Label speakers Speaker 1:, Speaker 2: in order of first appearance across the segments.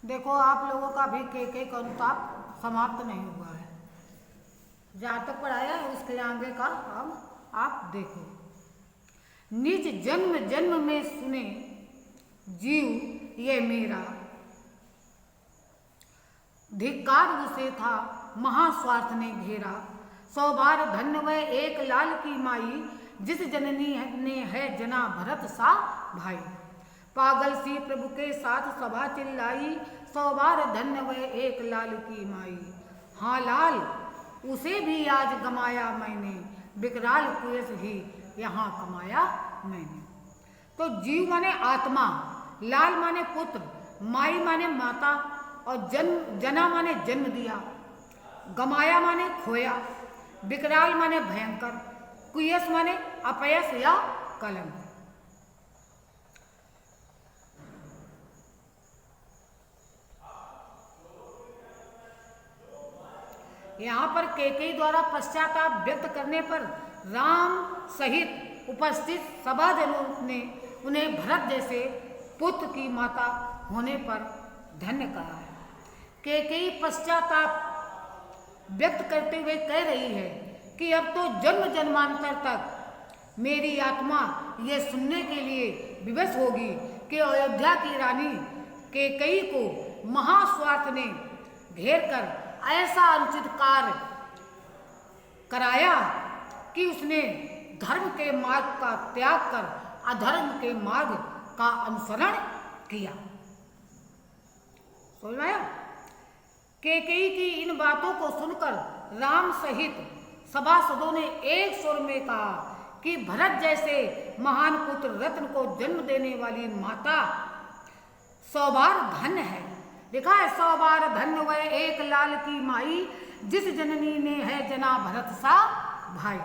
Speaker 1: देखो आप लोगों का भी के का अनुताप समाप्त नहीं हुआ है। जहाँ तक पढ़ाया है उसके आगे का अब आप देखो। निज जन्म जन्म में सुने जीव ये मेरा, धिक्कार उसे था महास्वार्थ ने घेरा। 100 बार धन्य वह एक लाल की माई, जिस जननी ने है जना भरत सा भाई। पागल सी प्रभु के साथ सभा चिल्लाई, 100 बार धन्य वह एक लाल की माई। हाँ लाल उसे भी आज गमाया मैंने, विकराल कुएस ही यहाँ कमाया मैंने। तो जीव माने आत्मा, लाल माने पुत्र, माई माने माता, और जना माने जन्म दिया, गमाया माने खोया, विकराल माने भयंकर, कुयस माने अपयस या कलंक। यहाँ पर कैकेयी द्वारा पश्चाताप व्यक्त करने पर राम सहित उपस्थित सभाजनों ने उन्हें भरत जैसे पुत्र की माता होने पर धन्य कहा है। कैकेयी पश्चाताप व्यक्त करते हुए कह रही है कि अब तो जन्म जन्मांतर तक मेरी आत्मा ये सुनने के लिए विवश होगी कि अयोध्या की रानी कैकेयी को महास्वार्थ ने घेर कर ऐसा अनुचित कार्य कराया कि उसने धर्म के मार्ग का त्याग कर अधर्म के मार्ग का अनुसरण किया। समझ में आया? कैकेयी की इन बातों को सुनकर राम सहित सभासदों ने एक स्वर में कहा कि भरत जैसे महान पुत्र रत्न को जन्म देने वाली माता 100 बार धन्य है। देखा है, 100 बार धन्य वह एक लाल की माई, जिस जननी ने है जना भरत सा भाई।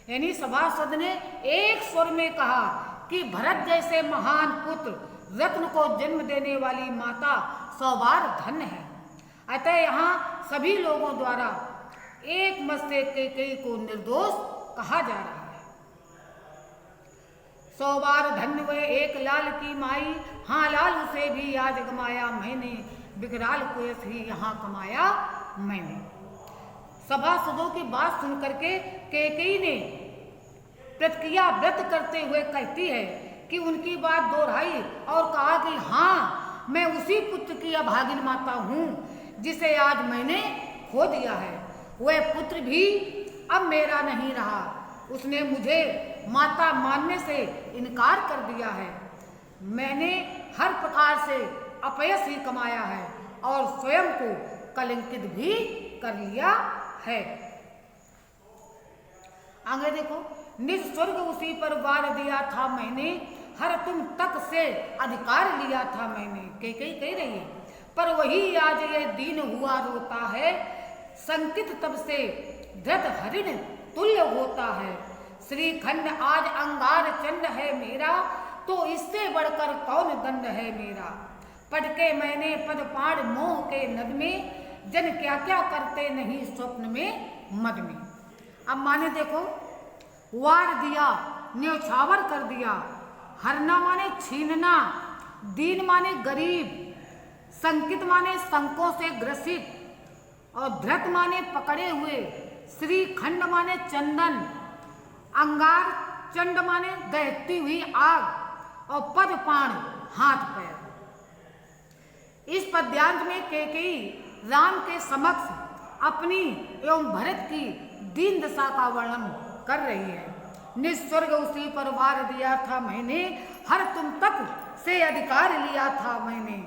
Speaker 1: यानी सभासद ने एक स्वर में कहा कि भरत जैसे महान पुत्र रत्न को जन्म देने वाली माता 100 बार धन्य है। अतः यहाँ सभी लोगों द्वारा एक मत से कैकेयी को निर्दोष कहा जा रहा है। 100 बार धन्य वह एक लाल की माई, हाँ लाल उसे भी आज गमाया मैंने, विकराल कुएस ही यहाँ कमाया मैंने। सभासदों की बात सुन करके कैकेयी ने प्रतिक्रिया व्यक्त करते हुए कहती है कि उनकी बात दोहराई और कहा कि हाँ मैं उसी पुत्र की अभागिन माता हूँ जिसे आज मैंने खो दिया है। वह पुत्र भी अब मेरा नहीं रहा, उसने मुझे माता मानने से इनकार कर दिया है। मैंने हर प्रकार से अपयश ही कमाया है और स्वयं को कलंकित भी कर लिया है। आगे देखो, निज स्वर्ग उसी पर वार दिया था मैंने, हर तुम तक से अधिकार लिया था मैंने। कैकेयी कह रही है, पर वही आज ये दीन हुआ रोता है, संकित तब से धृत हरिण तुल्य होता है। श्रीखंड आज अंगार चंड है मेरा, तो इससे बढ़कर कौन दंड है मेरा। पटके मैंने पदपाड़ मोह के नद में, जन क्या क्या करते नहीं स्वप्न में मद में। अब माने देखो, वार दिया, न्यौछावर कर दिया। हरना माने छीनना, दीन माने गरीब, संकित माने संकों से ग्रसित, और धृत माने पकड़े हुए, श्रीखंड माने चंदन, अंगार चंड माने दहती हुई आग, और पदपाण हाथ पैर। इस पद्यांत में कैकेयी राम के समक्ष अपनी एवं भरत की दीन दशा का वर्णन कर रही है। निस्वर्ग उसी पर वार दिया था मैंने, हर तुम तक से अधिकार लिया था मैंने,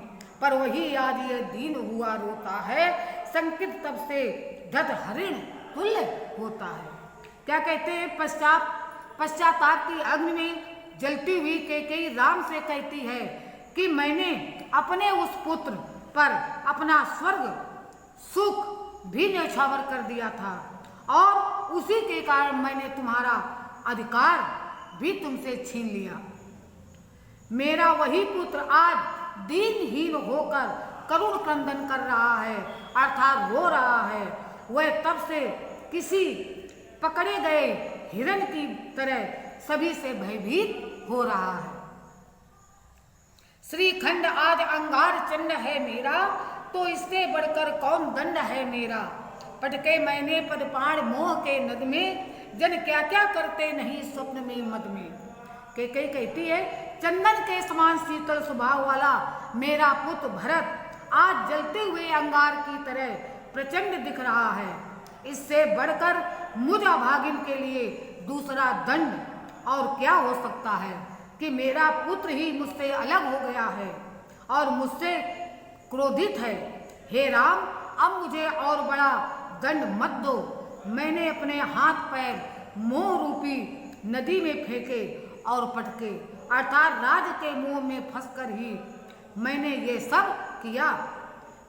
Speaker 1: पर वही आज ये दीन हुआ रोता है, संकित तब से धत हरिण तुल्य होता है। क्या कहते हैं, पश्चाताप की अग्नि में जलती हुई कैकेयी राम से कहती है कि मैंने अपने उस पुत्र पर अपना स्वर्ग सुख भी न्यौछावर कर दिया था, और उसी के कारण मैंने तुम्हारा अधिकार भी तुमसे छीन लिया। मेरा वही पुत्र आज दीनहीन होकर करुण क्रंदन कर रहा है, अर्थात रो रहा है। वह तब से किसी पकड़े गए हिरण की तरह सभी से भयभीत हो रहा है। श्रीखंड आज अंगार चंड है मेरा, तो इससे बढ़कर कौन दंड है मेरा। पटके मैंने पदपाण मोह के नद में, जन क्या क्या करते नहीं स्वप्न में मद में। के कई कहती है, चंदन के समान शीतल स्वभाव वाला मेरा पुत्र भरत आज जलते हुए अंगार की तरह प्रचंड दिख रहा है। इससे बढ़कर मुझ अभागिन के लिए दूसरा दंड और क्या हो सकता है कि मेरा पुत्र ही मुझसे अलग हो गया है और मुझसे क्रोधित है। हे राम, अब मुझे और बड़ा दंड मत दो। मैंने अपने हाथ पैर मोह रूपी नदी में फेंके और पटके, अर्थात राज के मोह में फंसकर ही मैंने ये सब किया।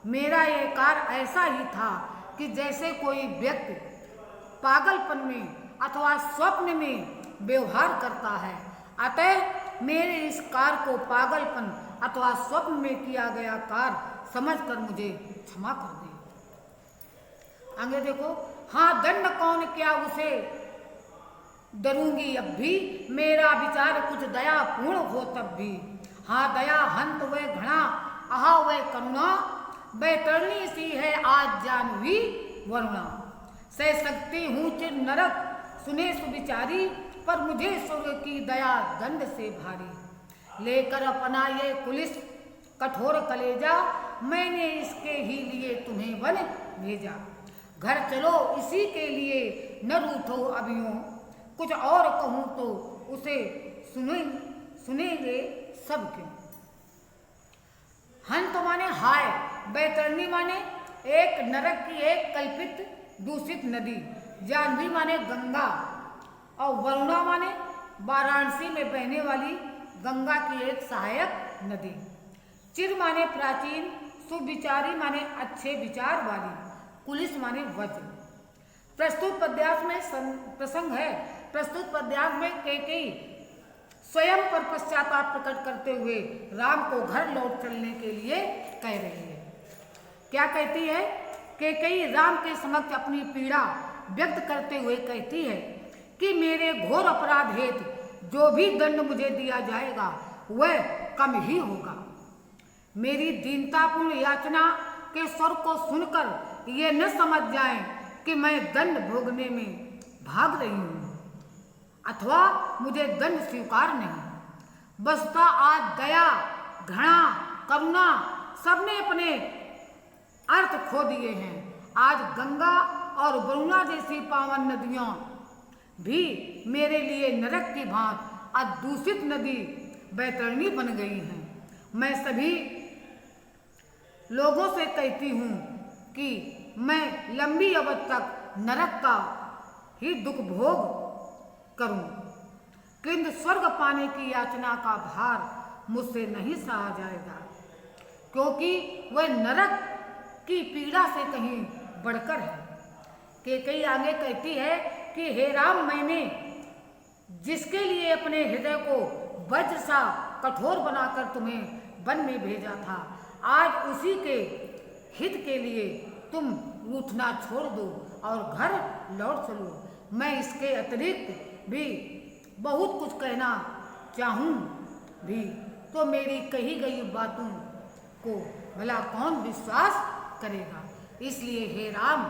Speaker 1: मेरा ये कार्य ऐसा ही था कि जैसे कोई व्यक्ति पागलपन में अथवा स्वप्न में व्यवहार करता है। अतः मेरे इस कार्य को पागलपन अथवा स्वप्न में किया गया कार्य समझकर मुझे क्षमा कर दे। आगे देखो, हाँ दंड कौन क्या उसे डरूंगी अब भी, मेरा विचार कुछ दया पूर्ण हो तब भी। हाँ दया हंत वे घृणा, आहा वे करुणा, बैतरणी सी है आज जानवी वरुणा। सह सकती हूँ चिर नरक सुने सुविचारी, पर मुझे स्वर्ग की दया दंड से भारी। लेकर अपना ये कुलिस कठोर कलेजा, मैंने इसके ही लिए तुम्हें वन भेजा। घर चलो इसी के लिए न रूठो अभियों, कुछ और कहूँ तो उसे सुनेंगे सब क्यों। हंत माने हाय, बैतरणी माने एक नरक की एक कल्पित दूषित नदी, जानवी माने गंगा, और वरुणा माने वाराणसी में बहने वाली गंगा की एक सहायक नदी। चिर माने प्राचीन, सुविचारी माने अच्छे विचार वाली, कुलिस माने वज्र। प्रस्तुत पद्यांश में प्रसंग है। प्रस्तुत पद्यांश में कैकेयी स्वयं पर पश्चाताप प्रकट करते हुए राम को घर लौट चलने के लिए कह रही है। क्या कहती है? कैकेयी राम के समक्ष अपनी पीड़ा व्यक्त करते हुए कहती है कि मेरे घोर अपराध हेतु जो भी दंड मुझे दिया जाएगा वह कम ही होगा। मेरी दीनतापूर्ण याचना के स्वर को सुनकर ये न समझ जाएं कि मैं दंड भोगने में भाग रही हूँ अथवा मुझे दंड स्वीकार नहीं। बसता आज दया, घृणा, करुणा सबने अपने अर्थ खो दिए हैं। आज गंगा और वरुणा जैसी पावन नदियाँ भी मेरे लिए नरक की भांत अदूषित नदी बैतरणी बन गई हैं। मैं सभी लोगों से कहती हूँ कि मैं लंबी अवधि तक नरक का ही दुख भोग करूं, किंतु स्वर्ग पाने की याचना का भार मुझसे नहीं सहा जाएगा, क्योंकि वह नरक की पीड़ा से कहीं बढ़कर है। कैकेयी आगे कहती है कि हे राम, मैंने जिसके लिए अपने हृदय को वज्र सा कठोर बनाकर तुम्हें वन में भेजा था, आज उसी के हित के लिए तुम रूठना छोड़ दो और घर लौट चलो। मैं इसके अतिरिक्त भी बहुत कुछ कहना चाहूँ भी तो मेरी कही गई बातों को भला कौन विश्वास करेगा। इसलिए हे राम,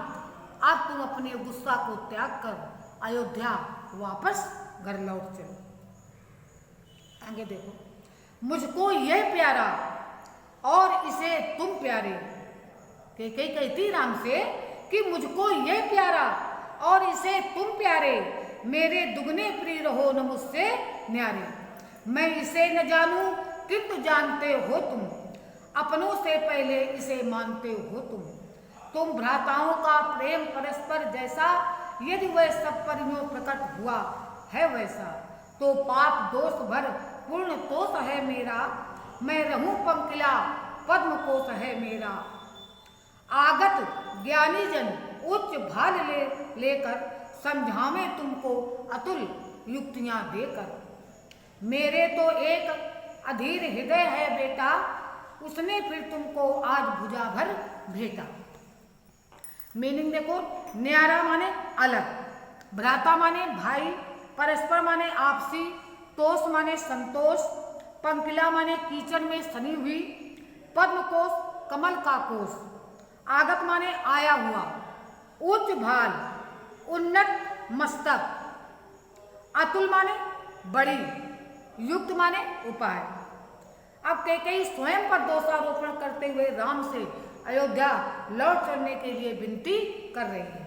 Speaker 1: अब तुम अपने गुस्सा को त्याग कर अयोध्या वापस घर लौट चलो। आगे देखो, मुझको यह प्यारा और इसे तुम प्यारे। कैकेयी कहती राम से कि मुझको यह प्यारा और इसे तुम प्यारे, मेरे दुगने प्रिय रहो न मुझसे न्यारे। मैं इसे न जानूं किंतु जानते हो तुम, अपनों से पहले इसे मानते हो तुम भ्राताओं का प्रेम परस्पर जैसा, यदि वह सब पर यूं प्रकट हुआ है वैसा, तो पाप दोष भर पूर्ण तोष है मेरा। मैं रहूं पंकिला पद्म कोश है मेरा। आगत ज्ञानी जन उच्च भाल लेकर समझावे तुमको अतुल युक्तियां देकर। मेरे तो एक अधीर हृदय है बेटा, उसने फिर तुमको आज भुजा भर भेटा। मीनिंग देखो, न्यारा माने अलग, भ्राता माने भाई, परस्पर माने आपसी, तोष माने संतोष, पंकिला माने कीचड़ में सनी हुई, पद्म कोश कमल का कोश, आगत माने आया हुआ, उच्च भाल उन्नत मस्तक, अतुल माने बड़ी, युक्त माने उपाय। अब कैकेयी स्वयं पर दोषारोपण करते हुए राम से अयोध्या लौट चलने के लिए विनती कर रही है।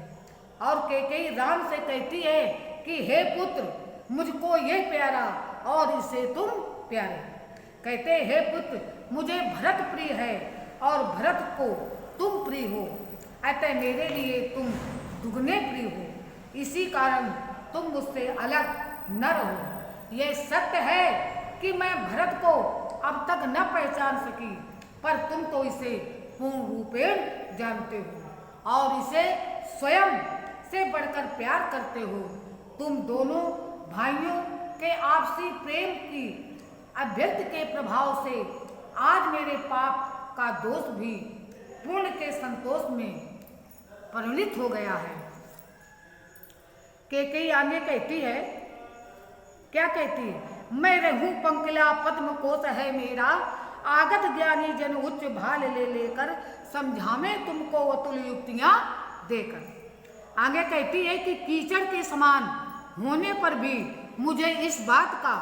Speaker 1: और कैकेयी राम से कहती है कि हे पुत्र, मुझको ये प्यारा और इसे तुम प्यारे। कहते हे पुत्र, मुझे भरत प्रिय है और भरत को तुम प्रिय हो, अतः मेरे लिए तुम दुगने प्रिय हो, इसी कारण तुम मुझसे अलग न रहो। यह सत्य है कि मैं भरत को अब तक न पहचान सकी, पर तुम तो इसे पूर्ण रूपेण जानते हो और इसे स्वयं से बढ़कर प्यार करते हो। तुम दोनों भाइयों के आपसी प्रेम की अभ्यर्थ के प्रभाव से आज मेरे पाप का दोष भी पुण्य के संतोष में परिणित हो गया है। कैकेयी आगे कहती है, क्या कहती है? मैं रहूं पंकिला पद्म कोश है मेरा, आगत ज्ञानी जन उच्च भाल ले लेकर, समझावे तुमको अतुल युक्तियां देकर। आगे कहती है कि कीचड़ के समान होने पर भी मुझे इस बात का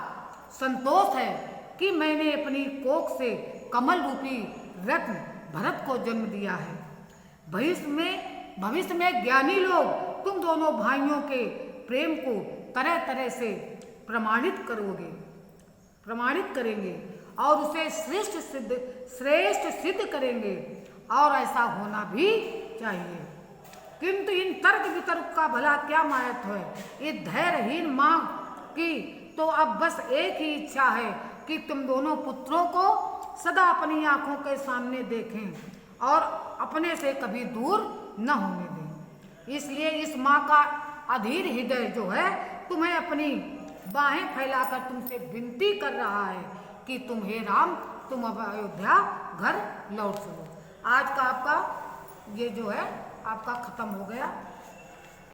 Speaker 1: संतोष है कि मैंने अपनी कोख से कमल रूपी रत्न भरत को जन्म दिया है। भविष्य में ज्ञानी लोग तुम दोनों भाइयों के प्रेम को तरह तरह से प्रमाणित करेंगे और उसे श्रेष्ठ सिद्ध करेंगे, और ऐसा होना भी चाहिए। किंतु इन तर्क वितर्क का भला क्या महत्व है? इस धैर्यहीन मां की तो अब बस एक ही इच्छा है कि तुम दोनों पुत्रों को सदा अपनी आंखों के सामने देखें और अपने से कभी दूर न होने दें। इसलिए इस माँ का अधीर हृदय जो है तुम्हें अपनी बाहें फैलाकर तुमसे विनती कर रहा है कि तुम हे राम, तुम अब अयोध्या घर लौट चलो। आज का आपका ये जो है आपका खत्म हो गया।